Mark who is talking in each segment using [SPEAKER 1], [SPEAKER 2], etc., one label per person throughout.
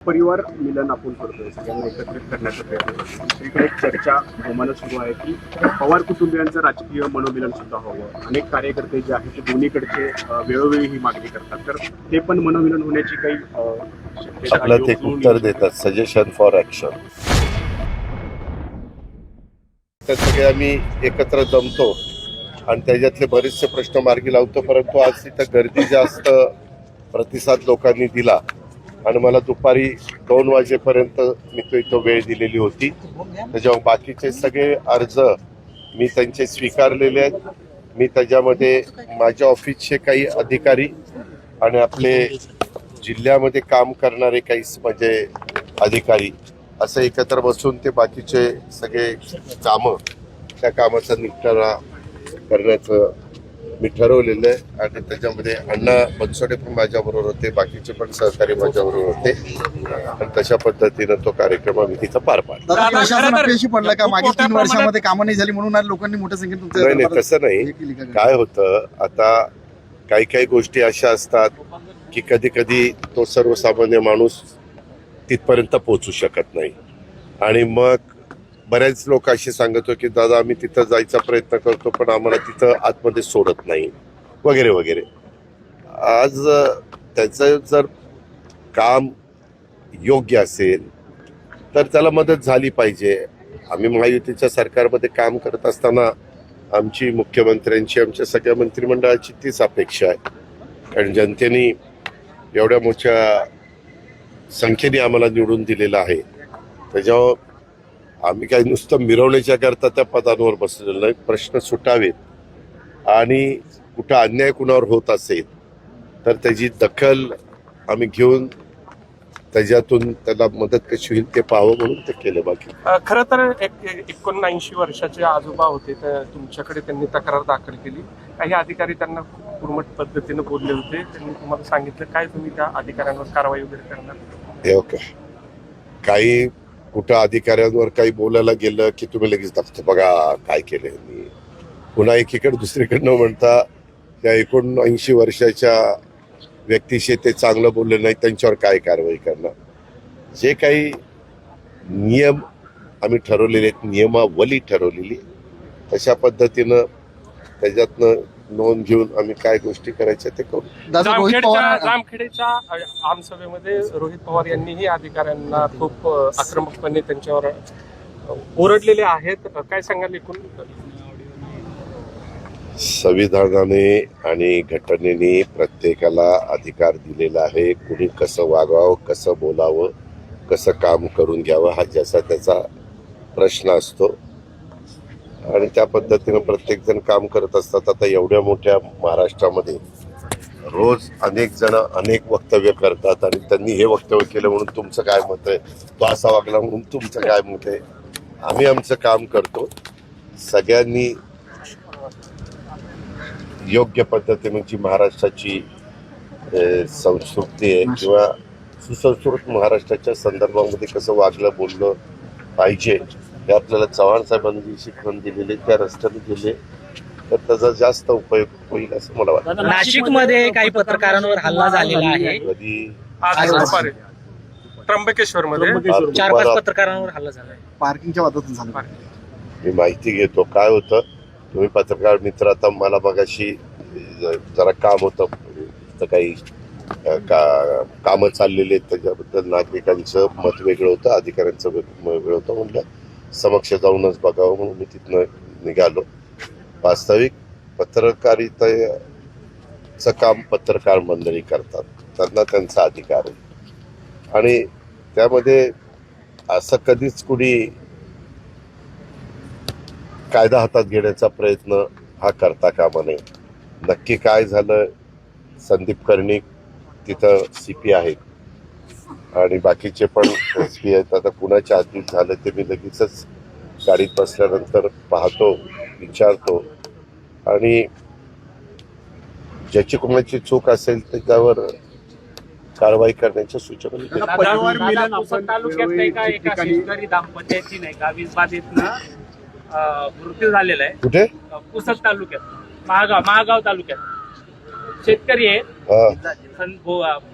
[SPEAKER 1] परिवार मिलन आपण करतोय, सगळ्यांना एकत्रित करण्याचा प्रयत्न करतो. दुसरीकडे एक चर्चा जोमानं सुरू आहे की पवार कुटुंबियांचं राजकीय मनोमिलन सुद्धा व्हावं. अनेक कार्यकर्ते जे आहेत ते दोन्हीकडचे वेळोवेळी ही मागणी करतात, तर ते पण मनोमिलन होण्याची काही शक्यता
[SPEAKER 2] आपलं ते उत्तर देतात, सजेशन फॉर ऍक्शन. तर सगळे आम्ही एकत्र जमतो आणि त्याच्यातले बरेचसे प्रश्न मार्गी लावतो, परंतु आज तिथं गर्दी जास्त प्रतिसाद लोकांनी दिला आणि मला दुपारी 2 वाजेपर्यंत मी तो इथं वेळ दिलेली होती. त्याच्यामुळे बाकीचे सगळे अर्ज मी त्यांचे स्वीकारलेले आहेत. मी त्याच्यामध्ये माझ्या ऑफिसचे काही अधिकारी आणि आपले जिल्ह्यामध्ये काम करणारे काही म्हणजे अधिकारी असं एकत्र बसून ते बाकीचे सगळे कामं त्या कामाचा निपटारा करण्याचं मी ठरवलेलं आहे. आणि त्याच्यामध्ये अण्णा बनसोडे पण माझ्याबरोबर होते, बाकीचे पण सहकारी माझ्याबरोबर होते आणि तशा पद्धतीनं तो कार्यक्रम आम्ही तिथं पार पाडला.
[SPEAKER 3] पडला का मागील 3 वर्षामध्ये कामं नाही झाली म्हणून आज लोकांनी मोठ्या संख्येत
[SPEAKER 2] नाही तसं नाही. काय होतं, आता काही गोष्टी अशा असतात की कधी कधी तो सर्वसामान्य माणूस तिथपर्यंत पोहोचू शकत नाही आणि मग बऱ्याच लोक असे सांगतो की दादा आम्ही तिथं जायचा प्रयत्न करतो पण आम्हाला तिथं आतमध्ये सोडत नाही वगैरे वगैरे. आज त्याचं जर काम योग्य असेल तर त्याला मदत झाली पाहिजे. आम्ही महायुतीच्या सरकारमध्ये काम करत असताना आमची मुख्यमंत्र्यांची आमच्या सगळ्या मंत्रिमंडळाची तीच अपेक्षा आहे, कारण जनतेने एवढ्या मोठ्या संख्येने आम्हाला निवडून दिलेलं आहे. त्याच्यावर आम्ही काही नुसतं मिरवण्याच्या करता त्या पदांवर बसलेलो नाही. प्रश्न सुटावेत आणि कुठं अन्याय कुणावर होत असेल तर त्याची दखल आम्ही घेऊन त्याच्यातून त्याला मदत कशी होईल ते पाहावं म्हणून ते केलं. बाकी
[SPEAKER 4] खरं तर 79 वर्षाचे आजोबा होते, तर तुमच्याकडे त्यांनी तक्रार दाखल केली. काही अधिकारी त्यांना खूप उर्मट पद्धतीनं बोलले होते. त्यांनी तुम्हाला सांगितलं काय तुम्ही त्या अधिकाऱ्यांवर कारवाई वगैरे करणार?
[SPEAKER 2] हे ओके, काही कुठं अधिकाऱ्यांवर काही बोलायला गेलं की तुम्ही लगेच दाखवतो बघा काय केलंय मी. पुन्हा एकीकडे दुसरीकडनं म्हणता त्या 79 वर्षाच्या व्यक्तीशी ते चांगलं बोलले नाही त्यांच्यावर काय कारवाई करणार. जे काही नियम आम्ही ठरवलेले आहेत, नियमावली ठरवलेली, तशा पद्धतीनं त्याच्यातनं नोंद घेऊन आम्ही काय गोष्टी करायच्या ते करू.
[SPEAKER 4] जामखेडच्या आमसभेमध्ये रोहित पवार यांनीही अधिकाऱ्यांना खूप आक्रमकपणे त्यांच्यावर ओरडलेले आहेत. काय सांगाल एकूण?
[SPEAKER 2] संविधानाने आणि घटनेने प्रत्येकाला अधिकार दिलेला आहे. कुणी कसं वागावं, कसं बोलावं, कसं काम करून घ्यावं हा ज्याचा त्याचा प्रश्न असतो आणि त्या पद्धतीनं प्रत्येक जण काम करत असतात. आता एवढ्या मोठ्या महाराष्ट्रामध्ये रोज अनेक जण अनेक वक्तव्य करतात आणि त्यांनी हे वक्तव्य केलं म्हणून तुमचं काय मत आहे, तो असा वागला म्हणून तुमचं काय मत आहे. आम्ही आमचं काम करतो. सगळ्यांनी योग्य पद्धतीने जी महाराष्ट्राची संस्कृती आहे किंवा सुसंस्कृत महाराष्ट्राच्या संदर्भामध्ये कसं वागलं बोललं पाहिजे हे आपल्याला चव्हाण साहेबांनी शिकवण दिलेले, त्या रस्त्याने गेले तर त्याचा जास्त उपयोग होईल असं मला वाटतं.
[SPEAKER 5] नाशिकमध्ये काही पत्रकारांवर हल्ला झालेला आहे.
[SPEAKER 2] कधी
[SPEAKER 4] त्र्यंबकेश्वर मध्ये
[SPEAKER 5] 4-5 पत्रकारांवर हल्ला झाला आहे.
[SPEAKER 3] पार्किंगच्या वादातून झालं.
[SPEAKER 2] मी माहिती घेतो काय होतं. तुम्ही पत्रकार मित्र, आता मला मगाशी जरा काम होतं तर काही कामं चाललेली आहेत त्याच्याबद्दल नागरिकांचं मत वेगळं होतं, अधिकाऱ्यांचं वेगळं होतं. म्हणलं समक्ष जाऊनच बघावं म्हणून मी तिथनं निघालो. वास्तविक पत्रकारितेचं काम पत्रकार मंडळी करतात, त्यांना त्यांचा अधिकार आहे आणि त्यामध्ये असं कधीच कुणी कायदा हातात घेण्याचा प्रयत्न हा करता कामा नये. नक्की काय झालं, संदीप कर्णिक तिथं CP आहेत आणि बाकीचे पण SP आहेत. आता कुणाच्या हातीत झालं ते मी लगेचच गाडीत बसल्यानंतर पाहतो, विचारतो आणि ज्याची कोणाची चूक असेल त्याच्यावर कारवाई करण्याच्या सूचना.
[SPEAKER 5] दाम्पत्याची नाही का वीजबाधेतनं मृत्यू झालेला आहे.
[SPEAKER 2] कुठे?
[SPEAKER 5] पुसद तालुक्यात, महागाव तालुक्यात शेतकरी आहे.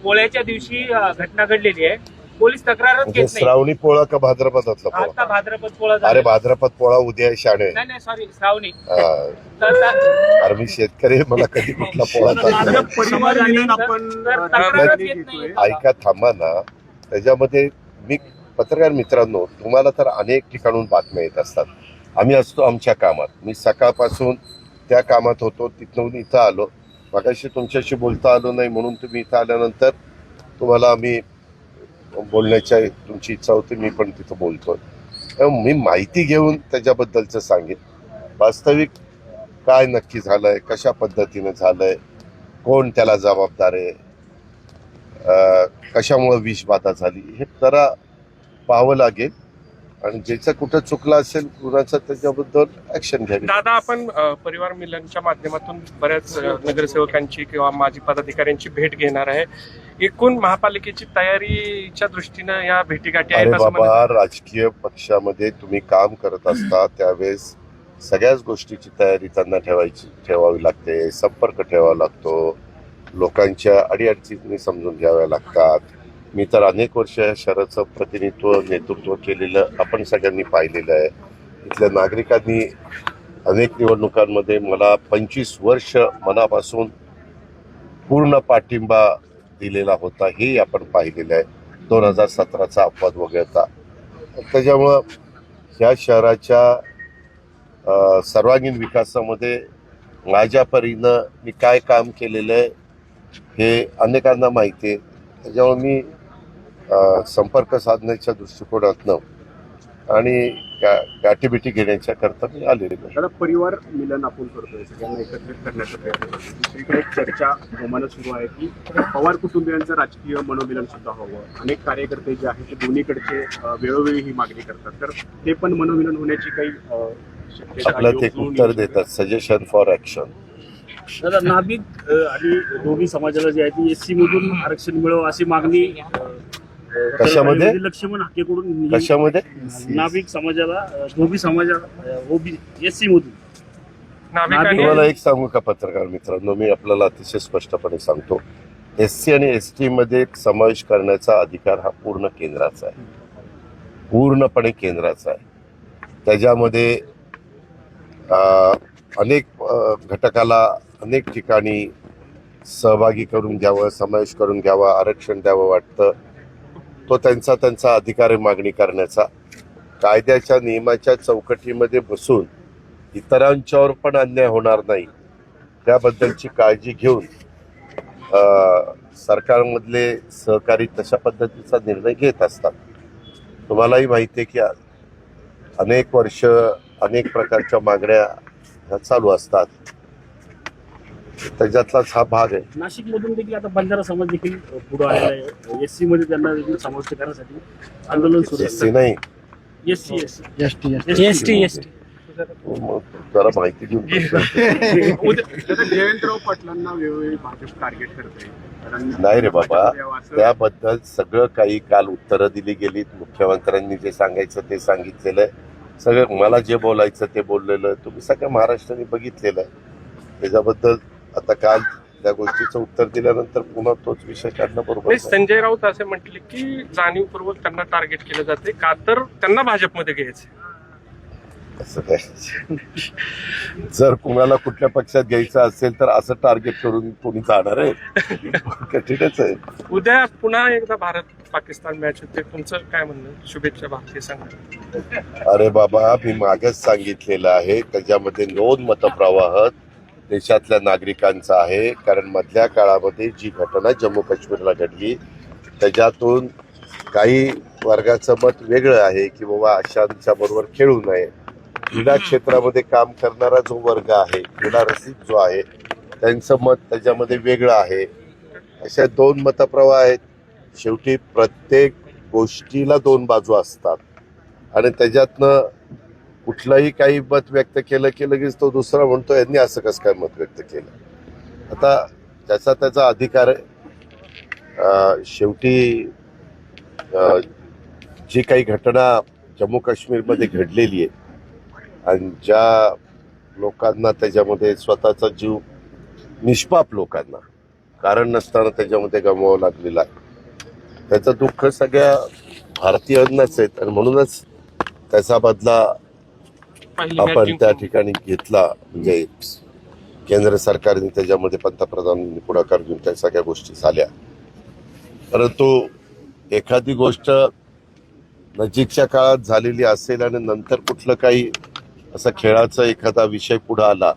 [SPEAKER 5] पोळ्याच्या दिवशी घटना घडलेली आहे. पोलीस तक्रारच
[SPEAKER 2] म्हणजे
[SPEAKER 5] घेत नाही.
[SPEAKER 2] श्रावणी पोळा का भाद्रपदातला पोळा?
[SPEAKER 5] आता भाद्रपद पोळा झाला.
[SPEAKER 2] अरे भाद्रपद पोळा उद्या आहे, शाणे.
[SPEAKER 5] नाही सॉरी श्रावणी.
[SPEAKER 2] हा. अरे मी शेतकरी आहे, मला कधी कुठला पोळा चालला.
[SPEAKER 1] परिवार मिलन आपण
[SPEAKER 5] तक्रारच घेत नाही.
[SPEAKER 2] ऐका, थांबा ना. त्याच्यामध्ये मी पत्रकार मित्रांनो, तुम्हाला तर अनेक ठिकाणून बातम्या येत असतात. आम्ही असतो आमच्या कामात. मी सकाळपासून त्या कामात होतो, तिथून इथं आलो. मगाशी तुमच्याशी बोलता आलो नाही म्हणून तुम्ही इथं आल्यानंतर तुम्हाला आम्ही बोलण्याची तुमची इच्छा होती, मी पण तिथं बोलतोय. मी माहिती घेऊन त्याच्याबद्दलचं सांगेन. वास्तविक काय नक्की झालंय, कशा पद्धतीने झालंय, कोण त्याला जबाबदार आहे, कशामुळे विषबाधा झाली, हे जरा पाहावं लागेल. आणि ज्याचं कुठं चुकलं असेल कुणाचं त्याच्याबद्दल ऍक्शन घ्यावी.
[SPEAKER 4] दादा, आपण परिवार मिलनच्या माध्यमातून बऱ्याच नगरसेवकांची किंवा माजी पदाधिकाऱ्यांची भेट घेणार आहे. एकूण महापालिकेची तयारीच्या दृष्टीनं या भेटीगाठी
[SPEAKER 2] अरे
[SPEAKER 4] आहेत असं
[SPEAKER 2] बाबा,
[SPEAKER 4] म्हणतात.
[SPEAKER 2] राजकीय पक्षामध्ये तुम्ही काम करत असता त्यावेळेस सगळ्याच गोष्टीची तयारी त्यांना ठेवावी लागते. संपर्क ठेवावा लागतो, लोकांच्या अडीअडचणी समजून घ्याव्या लागतात. मी तर अनेक वर्ष या शहराचं नेतृत्व केलेलं आपण सगळ्यांनी पाहिलेलं आहे. इथल्या नागरिकांनी अनेक निवडणुकांमध्ये मला 25 वर्ष मनापासून पूर्ण पाठिंबा दिलेला होता, हे आपण पाहिलेलं आहे. 2017चा अपवाद वगळता. त्याच्यामुळं ह्या शहराच्या सर्वांगीण विकासामध्ये माझ्या परीनं मी काय काम केलेलं आहे हे अनेकांना माहिती आहे. त्याच्यामुळे मी संपर्क साधण्याच्या दृष्टिकोनातनं आणि गाठीभेटी घेण्याच्या करता मी आलेले आहे.
[SPEAKER 1] त्याला परिवार मिलन आपण करतोय, सगळ्यांना एकत्रित करण्याचा प्रयत्न करतोय. दुसरीकडे एक चर्चा जोमानं सुरू आहे की पवार कुटुंबियांचं राजकीय मनोमिलन सुद्धा हवं. अनेक कार्यकर्ते जे आहेत ते दोन्हीकडचे वेळोवेळी ही मागणी करतात, तर ते पण मनोमिलन होण्याची काही शक्यता
[SPEAKER 2] आपलं ते उत्तर देतात, सजेशन फॉर ऍक्शन.
[SPEAKER 6] दादा, नाभिक आणि दोन्ही समाजाला जे आहे ती एससी मधून आरक्षण मिळावं अशी मागणी
[SPEAKER 2] कशामध्ये?
[SPEAKER 6] लक्ष्मण हाकेकडून
[SPEAKER 2] कशामध्ये?
[SPEAKER 6] नाभिक समाजाला दोन्ही समाजाला एससी मधून
[SPEAKER 4] नाभिकांनी
[SPEAKER 2] तुम्हाला एक सांगू का पत्रकार मित्रांनो, मी आपल्याला अतिशय स्पष्टपणे सांगतो, एससी आणि एसटी मध्ये समावेश करण्याचा अधिकार हा पूर्ण केंद्राचा आहे, पूर्णपणे केंद्राचा आहे. त्याच्यामध्ये अनेक घटकाला अनेक ठिकाणी सहभागी करून घ्यावं, समावेश करून घ्यावा, आरक्षण द्यावं वाटतं. तो त्यांचा अधिकार आहे मागणी करण्याचा. कायद्याच्या नियमाच्या चौकटीमध्ये बसून इतरांच्यावर पण अन्याय होणार नाही त्याबद्दलची काळजी घेऊन सरकारमधले सहकारी तशा पद्धतीचा निर्णय घेत असतात. तुम्हालाही माहिती आहे की अनेक वर्ष अनेक प्रकारच्या मागण्या ह्या चालू असतात. त्याच्यातलाच हा भाग आहे.
[SPEAKER 6] नाशिक मधून देखील आता बंजारा समाज देखील पुढे आलेला आहे. एससी मध्ये त्यांना देखील समाविष्ट करण्यासाठी आंदोलन सुरू
[SPEAKER 2] एससी नाही,
[SPEAKER 6] एससी
[SPEAKER 5] एसटी
[SPEAKER 2] मग जरा माहिती घेऊन
[SPEAKER 1] जयंतराव पाटलांना वेळोवेळी भाजप टार्गेट करते.
[SPEAKER 2] नाही रे बाबा, त्याबद्दल सगळं काही काल उत्तरं दिली गेलीत. मुख्यमंत्र्यांनी जे सांगायचं ते सांगितलेलं आहे. सगळं मला जे बोलायचं ते बोललेलं तुम्ही सगळ्या महाराष्ट्राने बघितलेलं आहे. त्याच्याबद्दल आता काल त्या गोष्टीचं उत्तर दिल्यानंतर पुन्हा तोच विषय काढणं बरोबर नाही.
[SPEAKER 4] संजय राऊत असे म्हटले की जाणीवपूर्वक त्यांना टार्गेट केलं जाते का तर त्यांना भाजपमध्ये घ्यायचं.
[SPEAKER 2] असं काय, जर कुणाला कुठल्या पक्षात घ्यायचं असेल तर असं टार्गेट करून कोणी जाणार आहे? कठीणच आहे.
[SPEAKER 4] उद्या पुन्हा एकदा भारत पाकिस्तान मॅच होते, तुमचं काय म्हणणं? शुभेच्छा भारतीय संघ.
[SPEAKER 2] अरे बाबा, मी मागच सांगितलेलं आहे, त्याच्यामध्ये 2 मतप्रवाह देशातल्या नागरिकांचा आहे. कारण मधल्या काळामध्ये जी घटना जम्मू काश्मीरला घडली त्याच्यातून काही वर्गाचं मत वेगळं आहे की बाबा अशांच्या बरोबर खेळू नये. क्रीडा क्षेत्रामध्ये काम करणारा जो वर्ग आहे, क्रीडा रसिक जो आहे, त्यांचं मत त्याच्यामध्ये वेगळं आहे. अशा 2 मतप्रवाह आहेत. शेवटी प्रत्येक गोष्टीला 2 बाजू असतात आणि त्याच्यातनं कुठलंही काही मत व्यक्त केलं की लगेच तो दुसरा म्हणतो यांनी असं कसं काय मत व्यक्त केलं. आता त्याचा अधिकार आहे. शेवटी जी काही घटना जम्मू काश्मीरमध्ये घडलेली आहे आणि ज्या लोकांना त्याच्यामध्ये स्वतःचा जीव, निष्पाप लोकांना कारण नसताना त्याच्यामध्ये गमवावं लागलेला आहे, त्याचं दुःख सगळ्या भारतीयांनाच आहे आणि म्हणूनच त्याचा बदला
[SPEAKER 4] पहिली
[SPEAKER 2] आपण
[SPEAKER 4] matching
[SPEAKER 2] त्या
[SPEAKER 4] करून.
[SPEAKER 2] ठिकाणी घेतला. म्हणजे केंद्र सरकारने त्याच्यामध्ये पंतप्रधानांनी पुढाकार घेऊन त्या सगळ्या गोष्टी झाल्या. परंतु एखादी गोष्ट नजीकच्या काळात झालेली असेल आणि नंतर कुठलं काही असं खेळाचा एखादा विषय पुढे आला